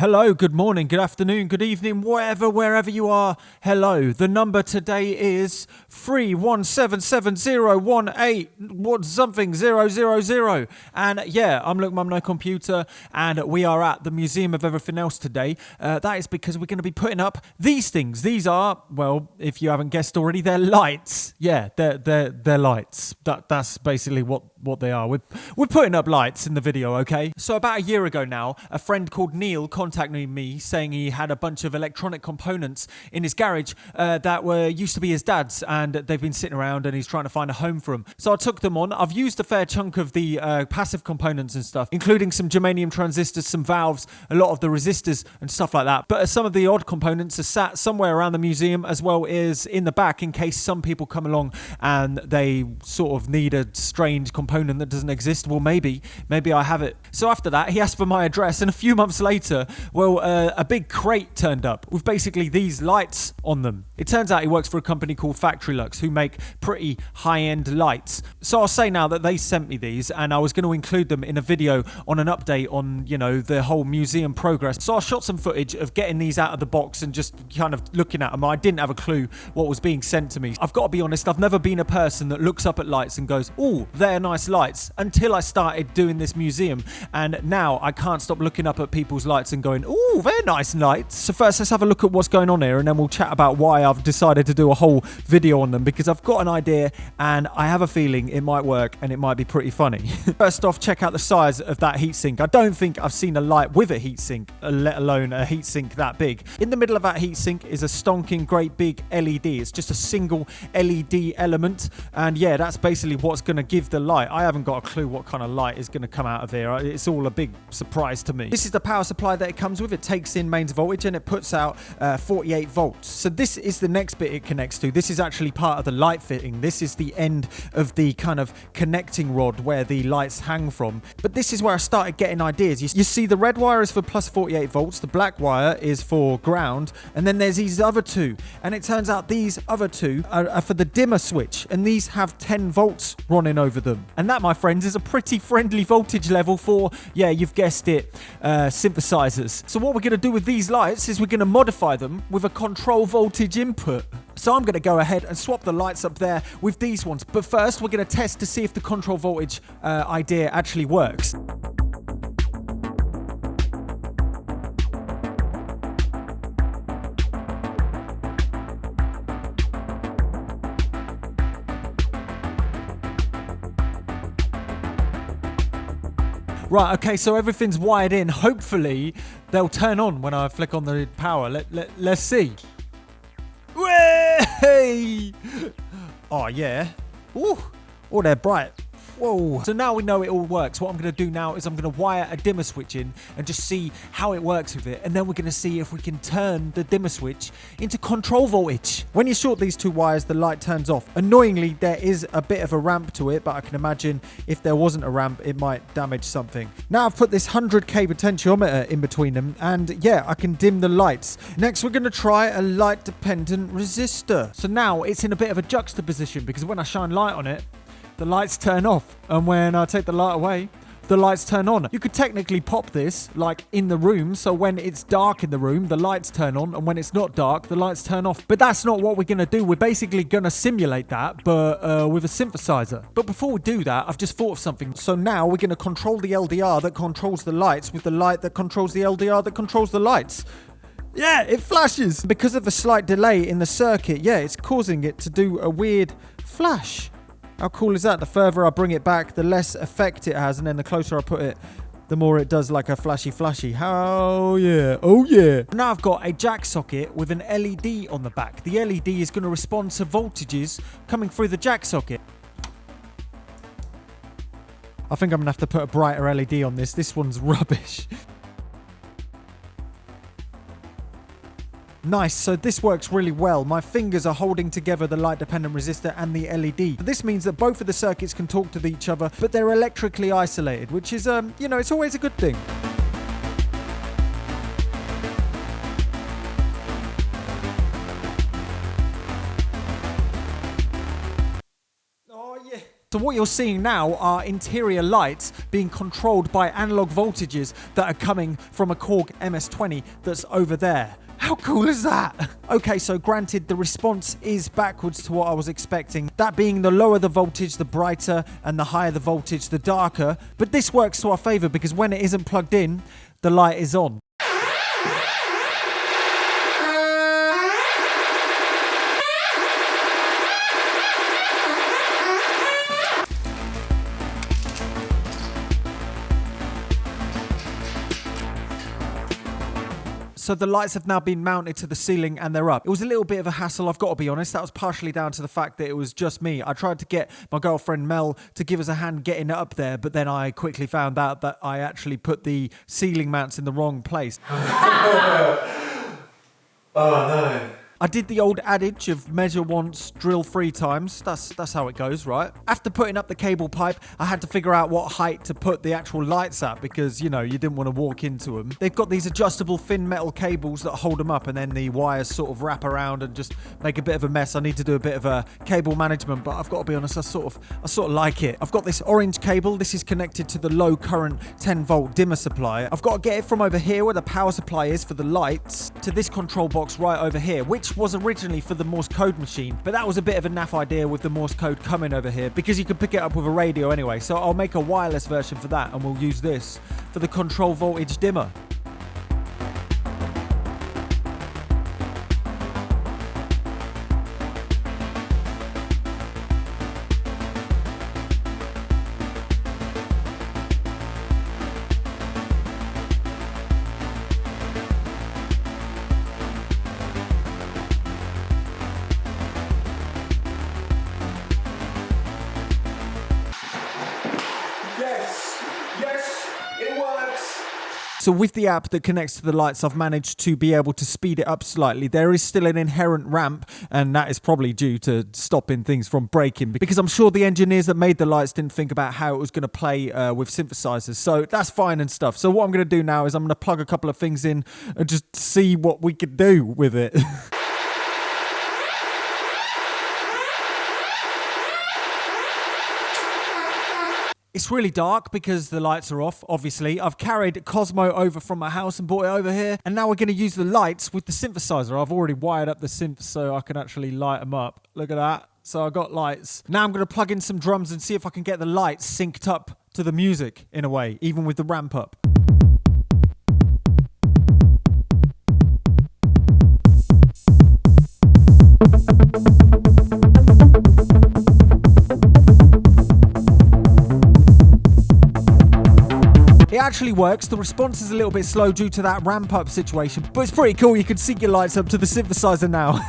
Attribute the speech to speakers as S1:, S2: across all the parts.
S1: Hello, good morning, good afternoon, good evening, wherever you are. Hello. The number today is 3177018 and yeah, I'm Look Mum No Computer, and we are at the Museum of Everything Else today. That is because we're going to be putting up these things. These are, well, if you haven't guessed already, they're lights. Yeah, they're lights. That's basically what they are. We're putting up lights in the video, okay? So about a year ago now, a friend called Neil contacted me saying he had a bunch of electronic components in his garage that used to be his dad's, and they've been sitting around and he's trying to find a home for them. So I took them on. I've used a fair chunk of the passive components and stuff, including some germanium transistors, some valves, a lot of the resistors and stuff like that. But some of the odd components are sat somewhere around the museum, as well as in the back, in case some people come along and they sort of need a strange component that doesn't exist. Well, maybe I have it. So after that, he asked for my address, and a few months later, well, a big crate turned up with basically these lights on them. It turns out he works for a company called FACTORYLUX who make pretty high-end lights. So I'll say now that they sent me these, and I was going to include them in a video on an update on, you know, the whole museum progress. So I shot some footage of getting these out of the box and just kind of looking at them. I didn't have a clue what was being sent to me. I've got to be honest, I've never been a person that looks up at lights and goes, "Oh, they're nice lights," until I started doing this museum, and now I can't stop looking up at people's lights and going, "Oh, they're nice lights." So first, let's have a look at what's going on here, and then we'll chat about why I've decided to do a whole video on them, because I've got an idea and I have a feeling it might work and it might be pretty funny. First off, check out the size of that heatsink. I don't think I've seen a light with a heatsink, let alone a heatsink that big. In the middle of that heatsink is a stonking great big LED. It's just a single LED element, and yeah, that's basically what's going to give the light. I haven't got a clue what kind of light is going to come out of here. It's all a big surprise to me. This is the power supply that it comes with. It takes in mains voltage and it puts out 48 volts. So this is the next bit it connects to. This is actually part of the light fitting. This is the end of the kind of connecting rod where the lights hang from. But this is where I started getting ideas. You see, the red wire is for plus 48 volts, the black wire is for ground, and then there's these other two. And it turns out these other two are for the dimmer switch, and these have 10 volts running over them. And that, my friends, is a pretty friendly voltage level for, yeah, you've guessed it, synthesizers. So what we're going to do with these lights is we're going to modify them with a control voltage input. So I'm going to go ahead and swap the lights up there with these ones. But first, we're going to test to see if the control voltage idea actually works. Right, okay, so everything's wired in. Hopefully, they'll turn on when I flick on the power. Let's see. Way! Oh, yeah. Ooh. Oh, they're bright. Whoa. So now we know it all works. What I'm going to do now is I'm going to wire a dimmer switch in and just see how it works with it. And then we're going to see if we can turn the dimmer switch into control voltage. When you short these two wires, the light turns off. Annoyingly, there is a bit of a ramp to it, but I can imagine if there wasn't a ramp, it might damage something. Now I've put this 100k potentiometer in between them, and yeah, I can dim the lights. Next, we're going to try a light-dependent resistor. So now it's in a bit of a juxtaposition, because when I shine light on it, the lights turn off, and when I take the light away, the lights turn on. You could technically pop this like in the room, so when it's dark in the room, the lights turn on, and when it's not dark, the lights turn off. But that's not what we're going to do. We're basically going to simulate that, but with a synthesizer. But before we do that, I've just thought of something. So now we're going to control the LDR that controls the lights with the light that controls the LDR that controls the lights. Yeah, it flashes. Because of the slight delay in the circuit, yeah, it's causing it to do a weird flash. How cool is that? The further I bring it back, the less effect it has, and then the closer I put it, the more it does like a flashy. How yeah. Oh yeah. Now I've got a jack socket with an LED on the back. The LED is going to respond to voltages coming through the jack socket. I think I'm going to have to put a brighter LED on this. This one's rubbish. Nice, so this works really well. My fingers are holding together the light-dependent resistor and the LED. This means that both of the circuits can talk to each other, but they're electrically isolated, which is, you know, it's always a good thing. Oh, yeah. So what you're seeing now are interior lights being controlled by analog voltages that are coming from a KORG MS-20 that's over there. How cool is that? Okay, so granted, the response is backwards to what I was expecting. That being the lower the voltage, the brighter, and the higher the voltage, the darker. But this works to our favor because when it isn't plugged in, the light is on. So the lights have now been mounted to the ceiling and they're up. It was a little bit of a hassle, I've got to be honest. That was partially down to the fact that it was just me. I tried to get my girlfriend Mel to give us a hand getting it up there, but then I quickly found out that I actually put the ceiling mounts in the wrong place.
S2: Oh no.
S1: I did the old adage of measure once, drill 3 times. That's how it goes, right? After putting up the cable pipe, I had to figure out what height to put the actual lights at because, you know, you didn't want to walk into them. They've got these adjustable thin metal cables that hold them up and then the wires sort of wrap around and just make a bit of a mess. I need to do a bit of a cable management, but I've got to be honest, I sort of like it. I've got this orange cable. This is connected to the low current 10 volt dimmer supply. I've got to get it from over here where the power supply is for the lights to this control box right over here, which was originally for the Morse code machine, but that was a bit of a naff idea with the Morse code coming over here because you can pick it up with a radio anyway. So I'll make a wireless version for that and we'll use this for the control voltage dimmer.
S2: Yes, it works.
S1: So with the app that connects to the lights, I've managed to be able to speed it up slightly. There is still an inherent ramp, and that is probably due to stopping things from breaking, because I'm sure the engineers that made the lights didn't think about how it was going to play with synthesizers. So that's fine and stuff. So what I'm going to do now is I'm going to plug a couple of things in and just see what we could do with it. It's really dark because the lights are off, obviously. I've carried Cosmo over from my house and brought it over here. And now we're going to use the lights with the synthesizer. I've already wired up the synth so I can actually light them up. Look at that. So I got lights. Now I'm going to plug in some drums and see if I can get the lights synced up to the music in a way, even with the ramp up. It actually works. The response is a little bit slow due to that ramp up situation, but it's pretty cool. You can sync your lights up to the synthesizer now.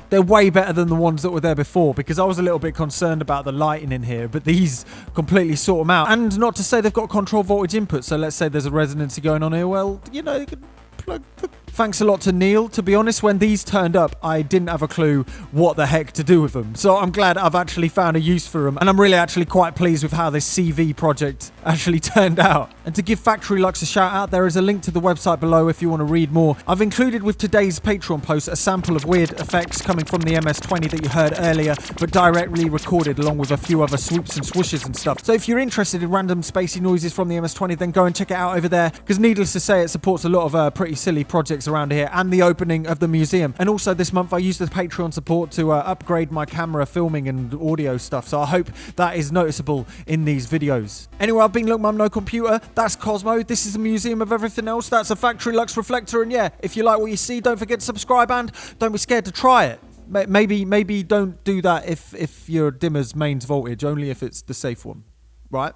S1: They're way better than the ones that were there before because I was a little bit concerned about the lighting in here, but these completely sort them out. And not to say they've got control voltage input, so let's say there's a resonancy going on here, well, you know, you can plug the... Thanks a lot to Neil. To be honest, when these turned up, I didn't have a clue what the heck to do with them. So I'm glad I've actually found a use for them. And I'm really actually quite pleased with how this CV project actually turned out. And to give FACTORYLUX a shout out, there is a link to the website below if you want to read more. I've included with today's Patreon post a sample of weird effects coming from the MS-20 that you heard earlier, but directly recorded along with a few other swoops and swooshes and stuff. So if you're interested in random spacey noises from the MS-20, then go and check it out over there. Because needless to say, it supports a lot of pretty silly projects around here and the opening of the museum. And also this month I used the Patreon support to upgrade my camera filming and audio stuff. So I hope that is noticeable in these videos. Anyway, I've been Look Mum No Computer. That's Cosmo. This is the Museum of Everything Else. That's a FACTORYLUX reflector. And yeah, if you like what you see, don't forget to subscribe and don't be scared to try it. Maybe don't do that if your dimmer's mains voltage, only if it's the safe one, right?